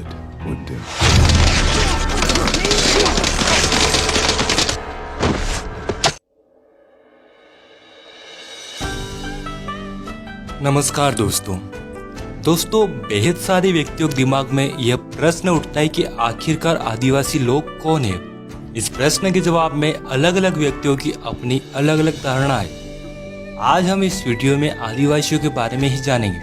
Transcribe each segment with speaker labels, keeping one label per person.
Speaker 1: मुद्दे।
Speaker 2: नमस्कार दोस्तों बेहद सारे व्यक्तियों के दिमाग में यह प्रश्न उठता है कि आखिरकार आदिवासी लोग कौन है। इस प्रश्न के जवाब में अलग अलग व्यक्तियों की अपनी अलग अलग धारणा है। आज हम इस वीडियो में आदिवासियों के बारे में ही जानेंगे।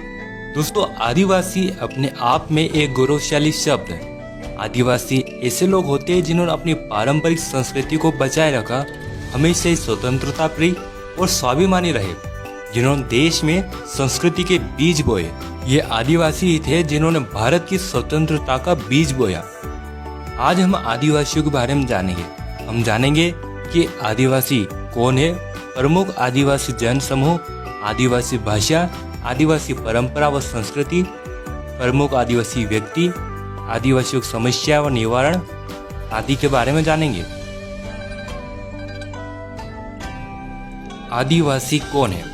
Speaker 2: दोस्तों, आदिवासी अपने आप में एक गौरवशाली शब्द है। आदिवासी ऐसे लोग होते हैं जिन्होंने अपनी पारंपरिक संस्कृति को बचाए रखा, हमेशा ही स्वतंत्रता प्रिय और स्वाभिमानी रहे, जिन्होंने देश में संस्कृति के बीज बोए। ये आदिवासी ही थे जिन्होंने भारत की स्वतंत्रता का बीज बोया। आज हम आदिवासियों के बारे में जानेंगे। हम जानेंगे कि आदिवासी कौन है, प्रमुख आदिवासी जन समूह, आदिवासी भाषा, आदिवासी परंपरा व संस्कृति, प्रमुख आदिवासी व्यक्ति, आदिवासियों की समस्या व निवारण आदि के बारे में जानेंगे। आदिवासी कौन है?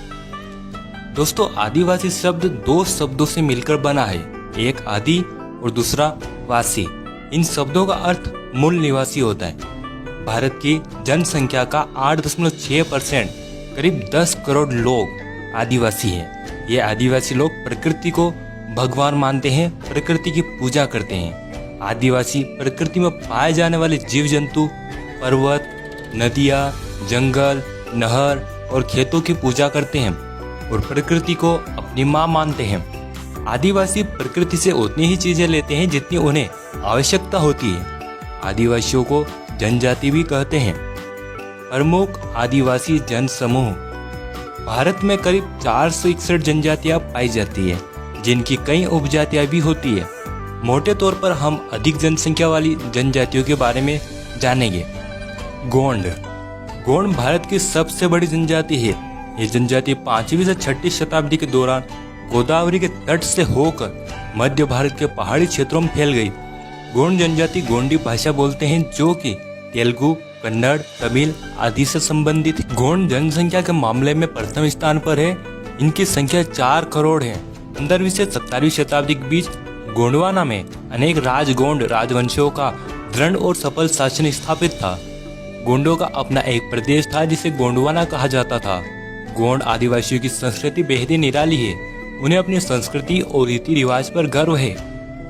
Speaker 2: दोस्तों, आदिवासी शब्द दो शब्दों से मिलकर बना है, एक आदि और दूसरा वासी। इन शब्दों का अर्थ मूल निवासी होता है। भारत की जनसंख्या का 8.6% करीब 10 करोड़ लोग आदिवासी हैं। ये आदिवासी लोग प्रकृति को भगवान मानते हैं, प्रकृति की पूजा करते हैं। आदिवासी प्रकृति में पाए जाने वाले जीव जंतु, पर्वत, नदियाँ, जंगल, नहर और खेतों की पूजा करते हैं और प्रकृति को अपनी माँ मानते हैं। आदिवासी प्रकृति से उतनी ही चीजें लेते हैं जितनी उन्हें आवश्यकता होती है। आदिवासियों को जनजाति भी कहते हैं। प्रमुख आदिवासी जन समूह। भारत में करीब 461 जनजातियां पाई जाती है, जिनकी कई उपजातियां भी होती है। मोटे तौर पर हम अधिक जनसंख्या वाली जनजातियों के बारे में जानेंगे। गोंड। गोंड भारत की सबसे बड़ी जनजाति है। ये जनजाति 5वीं से 6वीं शताब्दी के दौरान गोदावरी के तट से होकर मध्य भारत के पहाड़ी क्षेत्रों में फैल गई। गोंड जनजाति गोंडी भाषा बोलते हैं, जो कि तेलुगु, कन्नड़, तमिल आदि से संबंधित है। गोंड जनसंख्या के मामले में प्रथम स्थान पर है। इनकी संख्या 4 करोड़ है। 15वीं से 17वीं शताब्दी के बीच गोंडवाना में अनेक राजगोंड राजवंशों का दृढ़ और सफल शासन स्थापित था। गोंडों का अपना एक प्रदेश था जिसे गोंडवाना कहा जाता था। गोंड आदिवासियों की संस्कृति बेहद ही निराली है। उन्हें अपनी संस्कृति और रीति रिवाज पर गर्व है।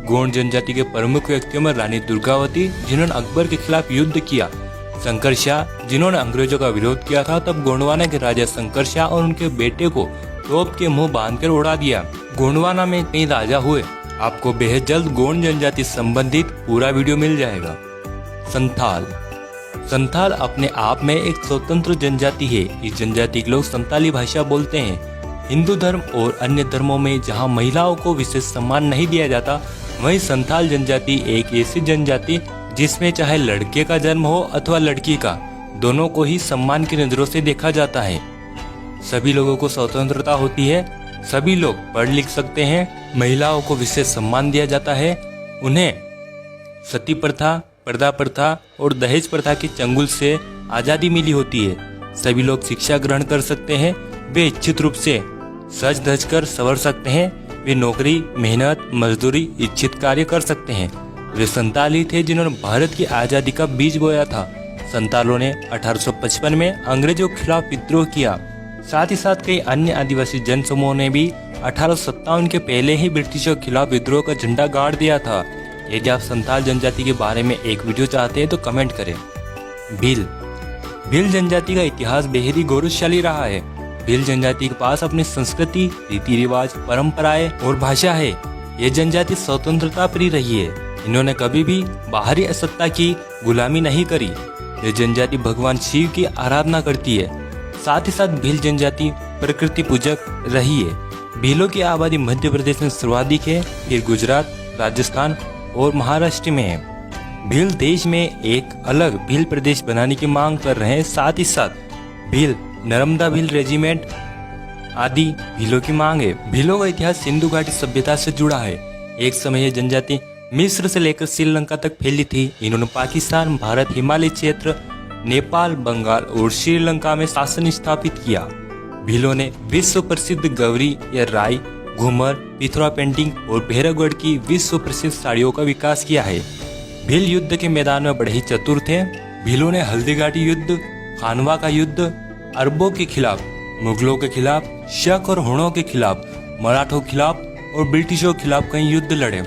Speaker 2: गोंड जनजाति के प्रमुख व्यक्तियों में रानी दुर्गावती, जिन्होंने अकबर के खिलाफ युद्ध किया, शंकर शाह, जिन्होंने अंग्रेजों का विरोध किया था, तब गोंडवाना के राजा शंकर शाह और उनके बेटे को तोप के मुंह बांधकर उड़ा दिया। गोंडवाना में कई राजा हुए। आपको बेहद जल्द गोंड जनजाति संबंधित पूरा वीडियो मिल जाएगा। संथाल। संथाल अपने आप में एक स्वतंत्र जनजाति है। इस जनजाति के लोग संताली भाषा बोलते हैं। हिंदू धर्म और अन्य धर्मों में जहां महिलाओं को विशेष सम्मान नहीं दिया जाता, वहीं संथाल जनजाति एक ऐसी जनजाति जिसमें चाहे लड़के का जन्म हो अथवा लड़की का, दोनों को ही सम्मान की नजरों से देखा जाता है। सभी लोगों को स्वतंत्रता होती है। सभी लोग पढ़ लिख सकते हैं। महिलाओं को विशेष सम्मान दिया जाता है। उन्हें सती प्रथा, पर्दा प्रथा और दहेज प्रथा के चंगुल से आजादी मिली होती है। सभी लोग शिक्षा ग्रहण कर सकते हैं। वे इच्छित रूप से सज धज कर संवर सकते हैं। वे नौकरी, मेहनत, मजदूरी, इच्छित कार्य कर सकते हैं। वे संताली थे जिन्होंने भारत की आजादी का बीज बोया था। संतालों ने 1855 में अंग्रेजों के खिलाफ विद्रोह किया। साथ ही साथ कई अन्य आदिवासी जन समूहों ने भी 1857 के पहले ही ब्रिटिशों के खिलाफ विद्रोह का झंडा गाड़ दिया था। यदि आप संताल जनजाति के बारे में एक वीडियो चाहते हैं तो कमेंट करें। भील। भील जनजाति का इतिहास बेहद ही गौरवशाली रहा है। भील जनजाति के पास अपनी संस्कृति, रीति रिवाज, परंपराएं और भाषा है। ये जनजाति स्वतंत्रता प्रिय रही है। इन्होंने कभी भी बाहरी सत्ता की गुलामी नहीं करी। ये जनजाति भगवान शिव की आराधना करती है। साथ ही साथ भील जनजाति प्रकृति पूजक रही है। भीलों की आबादी मध्य प्रदेश में सर्वाधिक है, फिर गुजरात, राजस्थान और महाराष्ट्र में है। भील देश में एक अलग भील प्रदेश बनाने की मांग कर रहे हैं। साथ ही साथ भील, नर्मदा भील रेजिमेंट आदि भीलों की मांग है। भीलों का इतिहास सिंधु घाटी सभ्यता से जुड़ा है। एक समय यह जनजाति मिस्र से लेकर श्रीलंका तक फैली थी। इन्होंने पाकिस्तान, भारत, हिमालय क्षेत्र, नेपाल, बंगाल और श्रीलंका में शासन स्थापित किया। भीलों ने विश्व प्रसिद्ध गौरी या राई घूमर, पिथौरा पेंटिंग और भैरवगढ़ की विश्व प्रसिद्ध साड़ियों का विकास किया है। भील युद्ध के मैदान में बड़े ही चतुर थे। भीलों ने हल्दीघाटी युद्ध, खानवा का युद्ध, अरबों के खिलाफ, मुगलों के खिलाफ, शक और हुणों के खिलाफ, मराठों के खिलाफ और ब्रिटिशों के खिलाफ कई युद्ध लड़े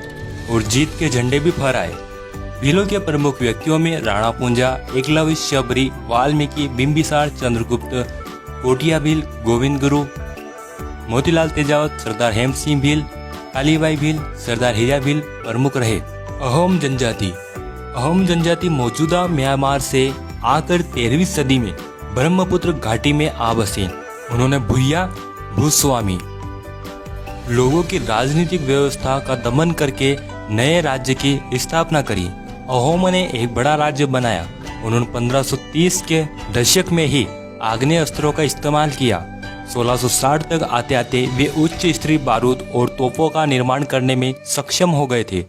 Speaker 2: और जीत के झंडे भी फहराए। भीलों के प्रमुख व्यक्तियों में राणा पूंजा, एकलव्य, शबरी, वाल्मीकि, बिंबिसार, चंद्रगुप्त, कोटिया भील, गोविंद गुरु, मोतीलाल तेजावत, सरदार हेम सिंह भील, कालीबाई भील, सरदार हीरा भील प्रमुख रहे। अहोम जनजाति मौजूदा म्यांमार से आकर 13वीं सदी में ब्रह्मपुत्र घाटी में आ बसे। उन्होंने भूया भूस्वामी लोगों की राजनीतिक व्यवस्था का दमन करके नए राज्य की स्थापना करी। अहोमों ने एक बड़ा राज्य बनाया। उन्होंने 1530 के दशक में ही आग्नेय अस्त्रों का इस्तेमाल किया। 1660 तक आते आते वे उच्च स्तरीय बारूद और तोपों का निर्माण करने में सक्षम हो गए थे।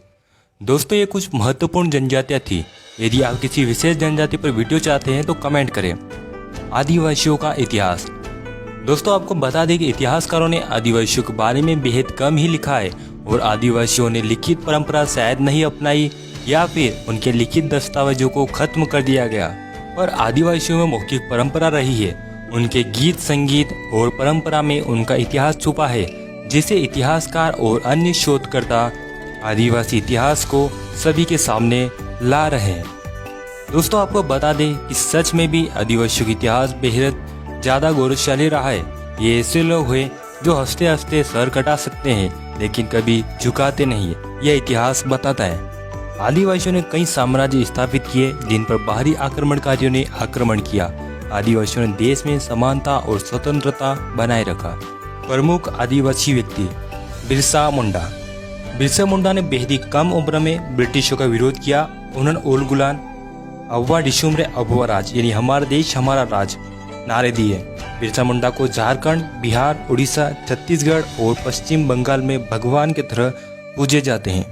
Speaker 2: दोस्तों, ये कुछ महत्वपूर्ण जनजातियां थी। यदि आप किसी विशेष जनजाति पर वीडियो चाहते हैं तो कमेंट करें। आदिवासियों का इतिहास। दोस्तों, आपको बता दें कि इतिहासकारों ने आदिवासियों के बारे में बेहद कम ही लिखा है और आदिवासियों ने लिखित परंपरा शायद नहीं अपनाई या फिर उनके लिखित दस्तावेजों को खत्म कर दिया गया। पर आदिवासियों में मौखिक परंपरा रही है। उनके गीत, संगीत और परंपरा में उनका इतिहास छुपा है, जिसे इतिहासकार और अन्य शोधकर्ता आदिवासी इतिहास को सभी के सामने ला रहे हैं। दोस्तों, आपको बता दें कि सच में भी आदिवासियों का इतिहास बेहद ज्यादा गौरवशाली रहा है। ये ऐसे लोग हैं जो हंसते हंसते सर कटा सकते हैं लेकिन कभी झुकाते नहीं है, यह इतिहास बताता है। आदिवासियों ने कई साम्राज्य स्थापित किए जिन पर बाहरी आक्रमणकारियों ने आक्रमण किया। आदिवासियों ने देश में समानता और स्वतंत्रता बनाए रखा। प्रमुख आदिवासी व्यक्ति बिरसा मुंडा। बिरसा मुंडा ने बेहद ही कम उम्र में ब्रिटिशों का विरोध किया। उन्होंने ओल गुलान, अव्वा डिशुमरे अभुआ राज यानी हमारा देश हमारा राज नारे दिए। बिरसा मुंडा को झारखंड, बिहार, उड़ीसा, छत्तीसगढ़ और पश्चिम बंगाल में भगवान की तरह पूजे जाते हैं।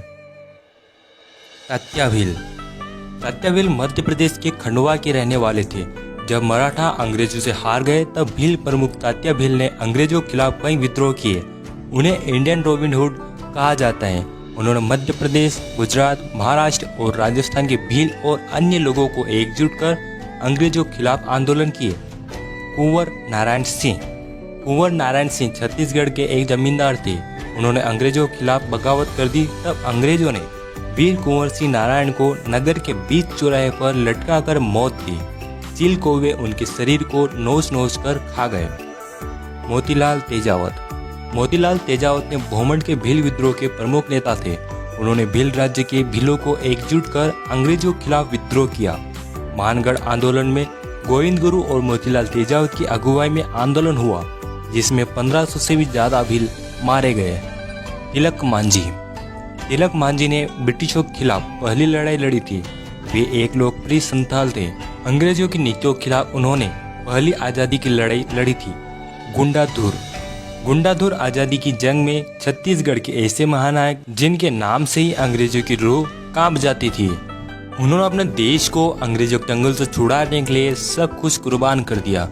Speaker 2: तात्या भील मध्य प्रदेश के खंडवा के रहने वाले थे। जब मराठा अंग्रेजों से हार गए तब भील प्रमुख तात्या भील ने अंग्रेजों के खिलाफ कई विद्रोह किए। उन्हें इंडियन रॉबिन हुड कहा जाता है। उन्होंने मध्य प्रदेश, गुजरात, महाराष्ट्र और राजस्थान के भील और अन्य लोगों को एकजुट कर अंग्रेजों के खिलाफ आंदोलन किए। कुंवर नारायण सिंह छत्तीसगढ़ के एक जमींदार थे। उन्होंने अंग्रेजों के खिलाफ बगावत कर दी। तब अंग्रेजों ने वीर कुंवर सिंह नारायण को नगर के बीच चौराहे पर लटका कर मौत दी। चील कौवे उनके शरीर को नोच नोच कर खा गए। मोतीलाल तेजावत ने भोमंड के भील विद्रोह के प्रमुख नेता थे। उन्होंने भील राज्य के भीलों को एकजुट कर अंग्रेजों के खिलाफ विद्रोह किया। मानगढ़ आंदोलन में गोविंद गुरु और मोतीलाल तेजावत की अगुवाई में आंदोलन हुआ, जिसमें 1500 से भी ज्यादा भील मारे गए। तिलक मांझी ने ब्रिटिशों के खिलाफ पहली लड़ाई लड़ी थी। वे एक लोकप्रिय संथाल थे। अंग्रेजों की नीतियों के खिलाफ उन्होंने पहली आजादी की लड़ाई लड़ी थी। गुंडाधुर आजादी की जंग में छत्तीसगढ़ के ऐसे महानायक जिनके नाम से ही अंग्रेजों की रूह कांप जाती थी। उन्होंने अपने देश को अंग्रेजों के चंगुल से छुड़ाने के लिए सब कुछ कुर्बान कर दिया।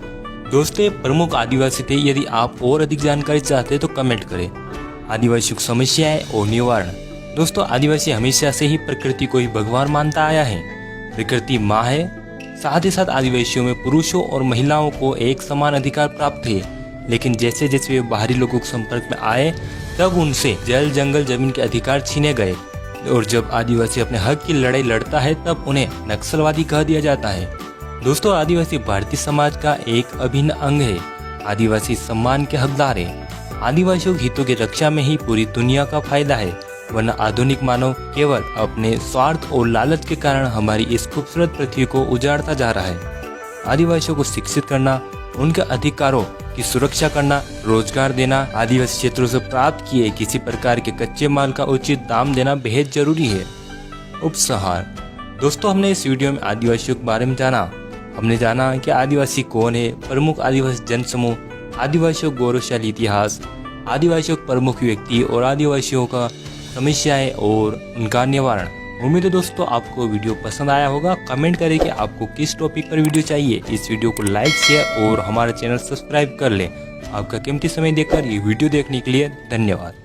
Speaker 2: दोस्तों, प्रमुख आदिवासी थे। यदि आप और अधिक जानकारी चाहते हैं तो कमेंट करें। आदिवासियों की समस्याएं और निवारण। दोस्तों, आदिवासी हमेशा से ही प्रकृति को ही भगवान मानता आया है। प्रकृति माँ है। साथ ही साथ आदिवासियों में पुरुषों और महिलाओं को एक समान अधिकार प्राप्त थे। लेकिन जैसे जैसे वे बाहरी लोगों के संपर्क में आए तब उनसे जल, जंगल, जमीन के अधिकार छीने गए। और जब आदिवासी अपने हक की लड़ाई लड़ता है तब उन्हें नक्सलवादी कह दिया जाता है। दोस्तों, आदिवासी भारतीय समाज का एक अभिन्न अंग है। आदिवासी सम्मान के हकदार है। आदिवासियों के हितों की रक्षा में ही पूरी दुनिया का फायदा है, वरना आधुनिक मानव केवल अपने स्वार्थ और लालच के कारण हमारी इस खूबसूरत पृथ्वी को उजाड़ता जा रहा है। आदिवासियों को शिक्षित करना, उनके अधिकारों की सुरक्षा करना, रोजगार देना, आदिवासी क्षेत्रों से प्राप्त किए किसी प्रकार के कच्चे माल का उचित दाम देना बेहद जरूरी है। उपसंहार। दोस्तों, हमने इस वीडियो में आदिवासियों के बारे में जाना। हमने जाना कि आदिवासी कौन है, प्रमुख आदिवासी जनसमूह, आदिवासियों गौरवशाली इतिहास, आदिवासियों प्रमुख व्यक्ति और आदिवासियों का समस्याएं और उनका निवारण। उम्मीद है दोस्तों आपको वीडियो पसंद आया होगा। कमेंट करें कि आपको किस टॉपिक पर वीडियो चाहिए। इस वीडियो को लाइक, शेयर और हमारा चैनल सब्सक्राइब कर लें। आपका कीमती समय देकर ये वीडियो देखने के लिए धन्यवाद।